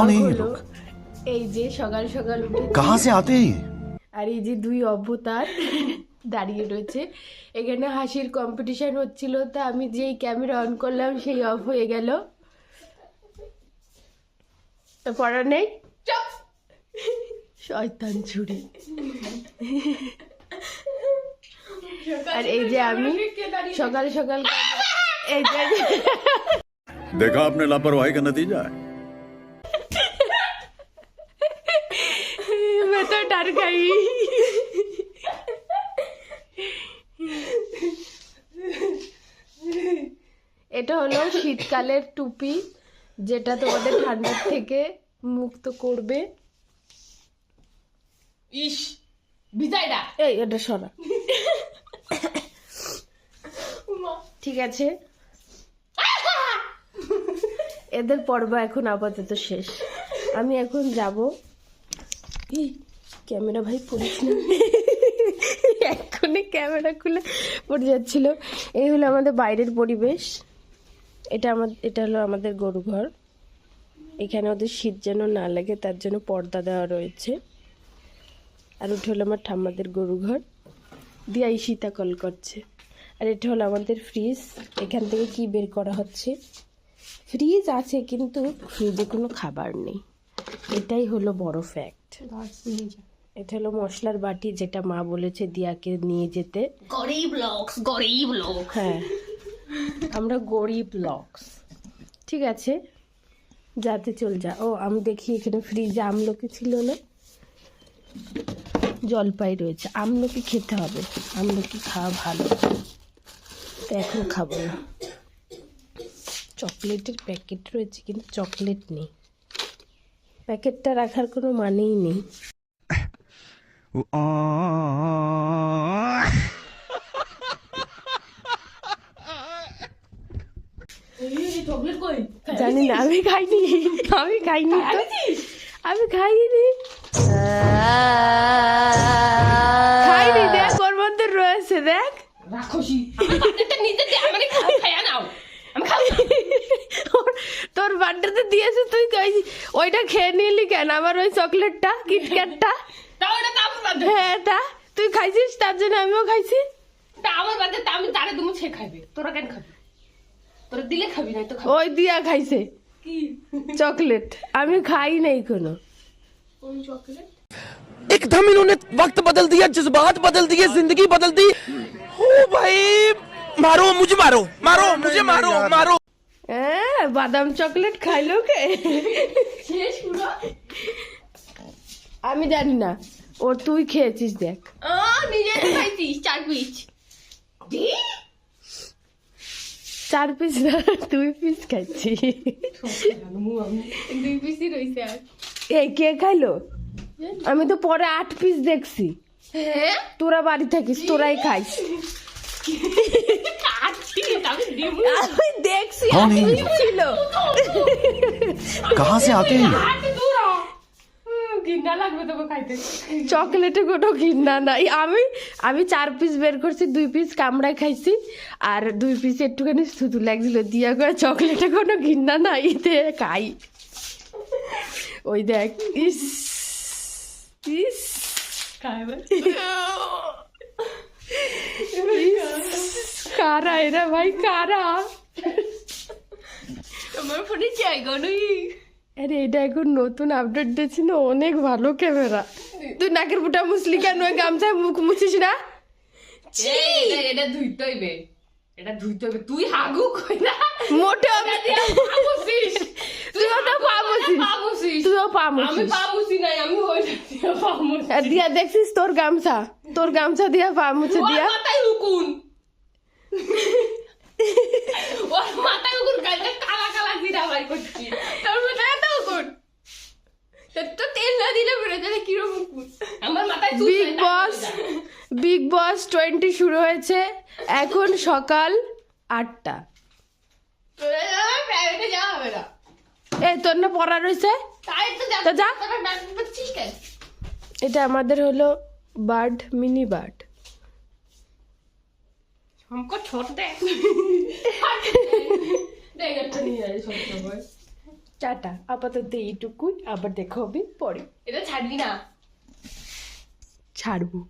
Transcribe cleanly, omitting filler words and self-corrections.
कौन है ये लोग? এই যে সকাল সকাল উঠে कहाँ से आते हैं ये? আর এই যে দুই অবতার দাঁড়িয়ে রয়েছে এখানে হাসির কম্পিটিশন হচ্ছিল তা আমি যেই ক্যামেরা অন করলাম সেই অফ হয়ে গেল পড়া নেই শয়তান ছুরি আর এই যে আমি সকাল সকাল এই যে देखा आपने लापरवाही का नतीजा है। मैं तो डर गई এটা হলো শীতকালের টুপি যেটা তোমাদের ঠান্ডার থেকে মুক্ত করবে ইস বিদায়টা এই এটা সরা ঠিক আছে এদের পর্ব এখন আপাতত শেষ আমি এখন যাব ক্যামেরা ভাই পড়িস না এখনই ক্যামেরা খুলে পড়ে যাচ্ছিল এই হলো আমাদের বাইরের পরিবেশ এটা হলো আমাদের গরু ঘর এখানে ওদের শীত যেন না লাগে তার জন্য পর্দা দেওয়া রয়েছে আর ওটা হলো আমার ঠাম্মাদের গরু ঘর দিয়া ঈশিতা কল করছে আর এটা হলো আমাদের ফ্রিজ এখান থেকে কি বের করা হচ্ছে ফ্রিজ আছে কিন্তু ফ্রিজে কোনো খাবার নেই এটাই হলো বড় ফ্যাক্ট এটা হলো মশলার বাটি যেটা মা বলেছে দিয়াকে নিয়ে যেতে গরিব লোক হ্যাঁ আমরা গরিব লক্স ঠিক আছে যাতে চল যা ও আমি দেখি এখানে ফ্রিজে আমলকি ছিল না জলপাই রয়েছে আমলকি খেতে হবে আমলকি খাওয়া ভালো তো এখন খাবো না চকলেটের প্যাকেট রয়েছে কিন্তু চকলেট নেই প্যাকেটটা রাখার কোনো মানেই নেই চকলেট কই জানি না আমি খাইনি তো আমি খাইনি খাইনি দেখ ওর মধ্যে রয়েছে দেখ রাক্ষসী এটা নিতে দে আমারে খায়া নাও আমি খাবো তোর বার্থডেতে দিয়েছে তুই ওইটা খেয়ে নিলি কেন আমার ওই চকলেটটা কিটক্যাটটা তাও এটা তো আমার বাদে হ্যাঁ তা তুই খাইছিস তার জন্য আমিও খাইছি তা আমার বাদে তা আমি তারে দুমু ছে খাইবে তোরা কেন খাবি তোরা দিলে খাবি না তো খাবি ওই দিয়া খাইছে কি চকলেট আমি খাই নাই কোনো কোন চকলেট एकदम इन्होंने वक्त बदल दिया जज्बात बदल दिए जिंदगी बदल दी ओ भाई मारो मुझे मारो मारो मुझे मारो मारो হ্যাঁ বাদাম চকলেট খাইলো কে শেষ পুরো আমি জানি না ও তুই খেয়েছিস দেখ নিজে খাইছিস 4 পিস দি 4 পিস না 2 পিস খাইছি 2 পিসই রইছে আর এই কে খাইলো আমি তো পরে 8 পিস দেখছি হ্যাঁ তোরা বাড়ি থাকিস তোরাই খাইস খাচ্ছি আমি দেবো আমি দেখছি কौन है ये 8 পিস ছিল कहाँ से आते हैं ये? হাতে দূর ঘৃণা লাগবে তোকে খাইতে চকলেটে কোনো ঘৃণা নাই আমি 4 পিস বের করছি 2 পিস কামড়ায় খাইছি আর 2 পিস একটুখানি থুতু লাগছিল দিয়া করে চকলেটে কোনো ঘৃণা নাই দে খাই ওই দেখ ইস ইস খাইবে কারা এরা ভাই কারা তোমার ফোনে জায়গা নেই আরে এটা এখন নতুন আপডেট দিয়েছি না অনেক ভালো ক্যামেরা তুই নাকের ফুটা মুসলি কেন ওই গামছায় মুখ মুছিস না এটা ধুইতে হইবে এটা ধুইতে হইবে তুই হাগু কই না মোটে আমি পাবুসিস তুইও তো পামুছিস পাবুসিস তুইও আমি পামুছিস পাবুসি নাই আমি হইছি পাবুসি আর দিয়া দেখছিস তোর গামছা দিয়া পামুছে ওর দিয়া মাথায় হুকুন ওর মাথায় হুকুন কালকে কালা কালা জিরা বাই করছি তোর মাথায় এত হুকুন তো তেল না দিলে বেরো যাবে কিরকম হুকুন আমার মাথায় চুল বিগ বস 20 শুরু হয়েছে এখন সকাল 8টা প্রাইভেটে যাওয়া হবে না এই তোর না পড়া রয়েছে তাই তো তো যা। তোরা ব্যাগ পাচ্ছিস কেন এটা আমাদের হলো বার্ড মিনি বার্ড हमको छोड़ दे देख अच्छा नहीं है सब समय টাটা, আপাতত এইটুকুই, আবার দেখা হবে পরে। এটা ছাড়বি না। ছাড়বো।